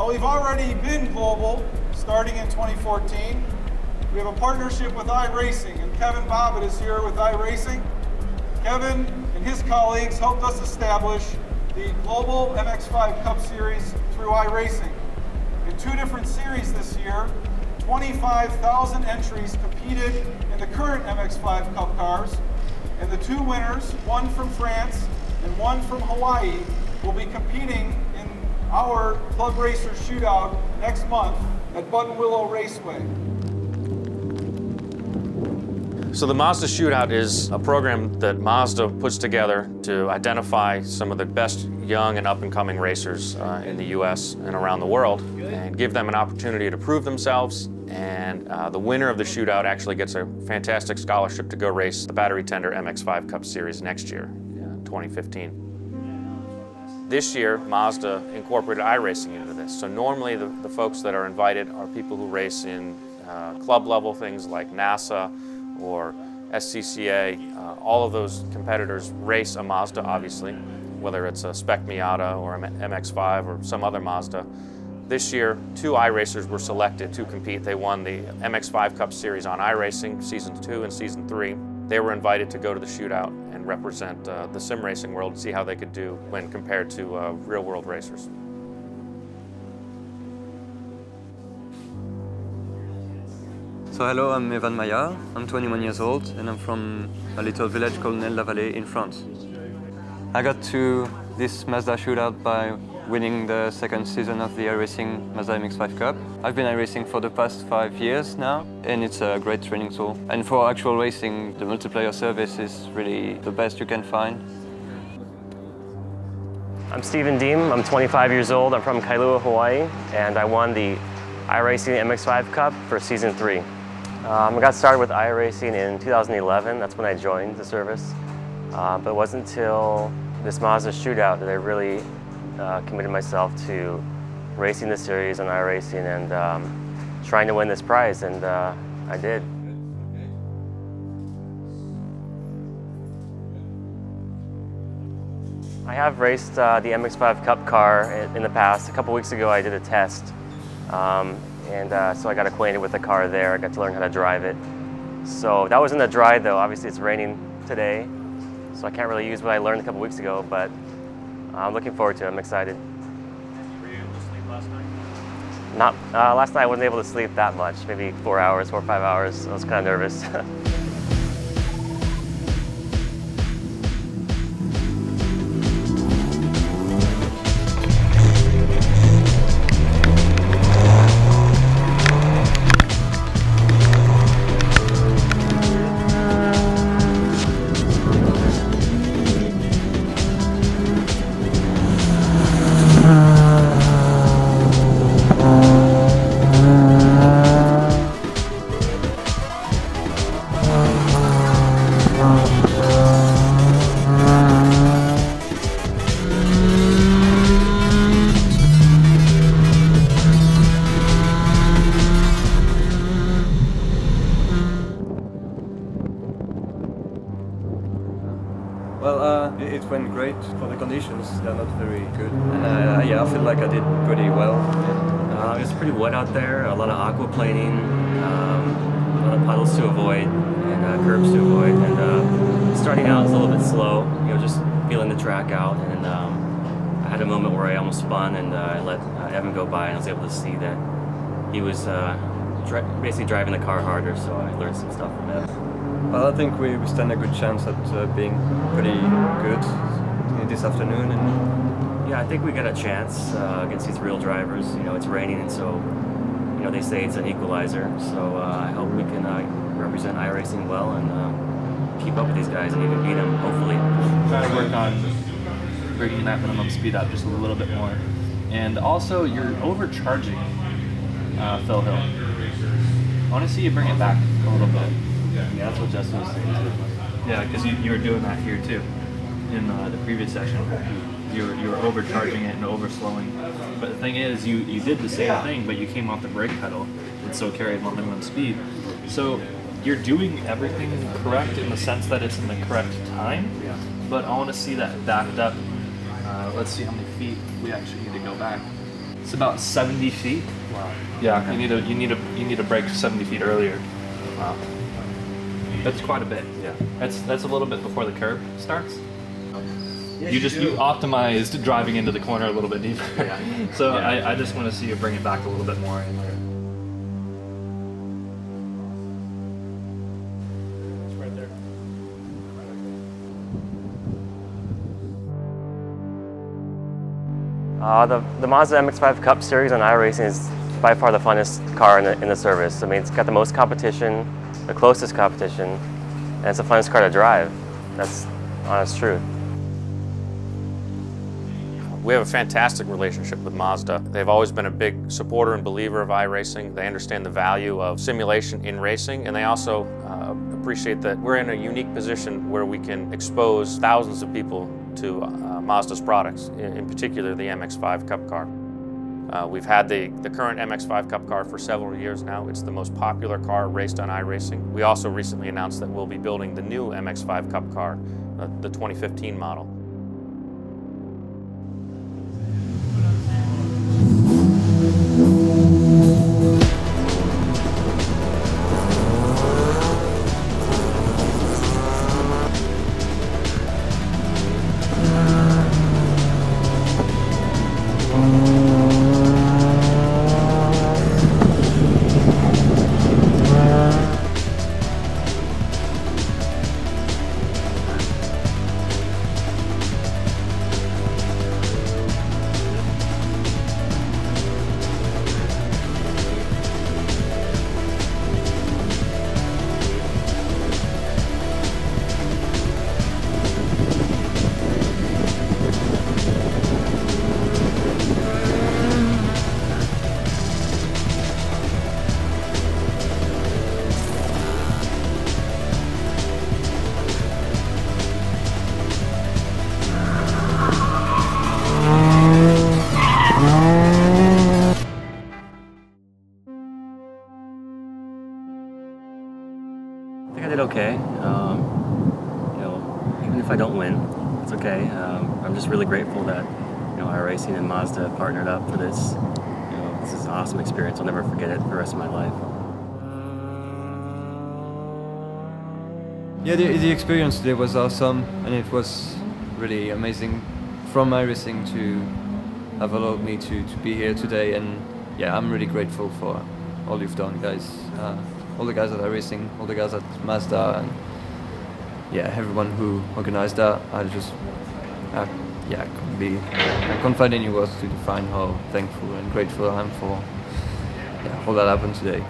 Well, we've already been global, starting in 2014. We have a partnership with iRacing, and Kevin Bobbitt is here with iRacing. Kevin and his colleagues helped us establish the global Mx5 Cup Series through iRacing. In 2 different series this year, 25,000 entries competed in the current Mx5 Cup cars, and the 2 winners, one from France and one from Hawaii, will be competing in our Club Racer Shootout next month at Buttonwillow Raceway. So the Mazda Shootout is a program that Mazda puts together to identify some of the best young and up-and-coming racers in the US and around the world and give them an opportunity to prove themselves. And the winner of the shootout actually gets a fantastic scholarship to go race the battery tender Mx5 Cup Series next year, 2015. This year, Mazda incorporated iRacing into this. So normally the folks that are invited are people who race in club level things like NASA or SCCA. All of those competitors race a Mazda, obviously, whether it's a Spec Miata or an MX-5 or some other Mazda. This year, 2 iRacers were selected to compete. They won the Mx5 Cup Series on iRacing, Season 2 and Season 3. They were invited to go to the shootout and represent the sim racing world and see how they could do when compared to real-world racers. So hello, I'm Evan Maillard. I'm 21 years old and I'm from a little village called Nel-la-Vallée in France. I got to this Mazda Shootout by winning the 2nd season of the iRacing Mazda Mx5 Cup. I've been iRacing for the past 5 years now, and it's a great training tool. And for actual racing, the multiplayer service is really the best you can find. I'm Stephen Deem. I'm 25 years old. I'm from Kailua, Hawaii, and I won the iRacing Mx5 Cup for Season 3. I got started with iRacing in 2011. That's when I joined the service. But it wasn't until this Mazda Shootout that I really committed myself to racing the series on iRacing and trying to win this prize, and I did. I have raced the Mx5 Cup car in the past. A couple weeks ago I did a test, so I got acquainted with the car there. I got to learn how to drive it. So that wasn't a dry though. Obviously it's raining today, so I can't really use what I learned a couple weeks ago, but I'm looking forward to it. I'm excited. Were you able to sleep last night? Not, last night I wasn't able to sleep that much, maybe 4 hours, 4 or 5 hours. I was kind of nervous. Well, it went great. For the conditions, they're not very good. And yeah, I feel like I did pretty well. It was pretty wet out there, a lot of aquaplaning, a lot of puddles to avoid, and curbs to avoid. And starting out was a little bit slow, just feeling the track out. And I had a moment where I almost spun, and I let Evan go by, and I was able to see that he was basically driving the car harder, so I learned some stuff from Evan. Well, I think we stand a good chance at being pretty good this afternoon. And yeah, I think we got a chance against these real drivers. It's raining, and so they say it's an equalizer. So I hope we can represent iRacing well and keep up with these guys and even beat them, hopefully. Try to work on bringing that minimum speed up just a little bit more, and also you're overcharging Phil Hill. I want to see you bring it back a little bit. Yeah, that's what Justin was saying too. Yeah, because you were doing that here too in the previous session. You were overcharging it and overslowing. But the thing is, you did the same thing, but you came off the brake pedal and so carried more minimum speed. So you're doing everything correct in the sense that it's in the correct time. But I want to see that backed up. Let's see how many feet we actually need to go back. It's about 70 feet. Wow. Yeah, Okay. you need to brake 70 feet earlier. Wow. That's quite a bit. Yeah. That's a little bit before the curb starts. You optimized driving into the corner a little bit deeper. Yeah. So Yeah. I just want to see you bring it back a little bit more in there. It's right there. The Mazda Mx5 Cup Series on iRacing is by far the funnest car in the service. I mean, it's got the most competition, the closest competition, and it's the funnest car to drive. That's honest truth. We have a fantastic relationship with Mazda. They've always been a big supporter and believer of iRacing. They understand the value of simulation in racing, and they also appreciate that we're in a unique position where we can expose thousands of people to Mazda's products, in particular the Mx5 Cup car. We've had the current Mx5 Cup car for several years now. It's the most popular car raced on iRacing. We also recently announced that we'll be building the new Mx5 Cup car, the 2015 model. I think I did okay. You know, even if I don't win, it's okay. I'm just really grateful that iRacing and Mazda partnered up for this. This is an awesome experience. I'll never forget it for the rest of my life. Yeah, the experience today was awesome, and it was really amazing from iRacing to have allowed me to be here today. And yeah, I'm really grateful for all you've done, guys. All the guys at iRacing, all the guys at Mazda, and yeah, everyone who organized that. I can't find any words to define how thankful and grateful I am for all that happened today.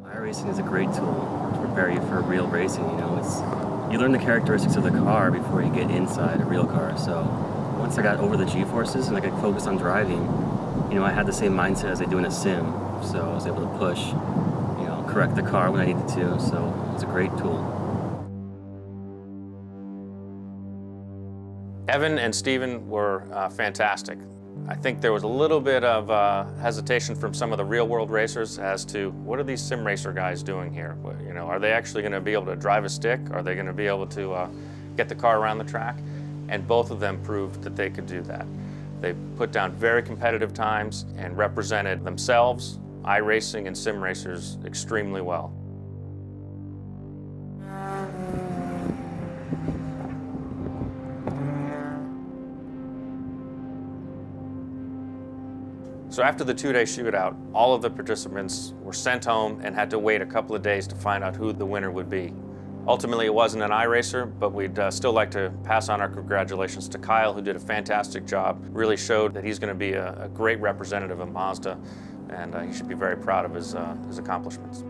iRacing is a great tool to prepare you for real racing. You learn the characteristics of the car before you get inside a real car. So once I got over the G-forces and I could focus on driving, I had the same mindset as I do in a sim. So I was able to push, correct the car when I needed to. So it's a great tool. Evan and Steven were fantastic. I think there was a little bit of hesitation from some of the real-world racers as to what are these sim racer guys doing here? Are they actually going to be able to drive a stick? Are they going to be able to get the car around the track? And both of them proved that they could do that. They put down very competitive times and represented themselves, iRacing, and sim racers extremely well. So after the two-day shootout, all of the participants were sent home and had to wait a couple of days to find out who the winner would be. Ultimately, it wasn't an iRacer, but we'd still like to pass on our congratulations to Kyle, who did a fantastic job, really showed that he's going to be a great representative of Mazda, and he should be very proud of his accomplishments.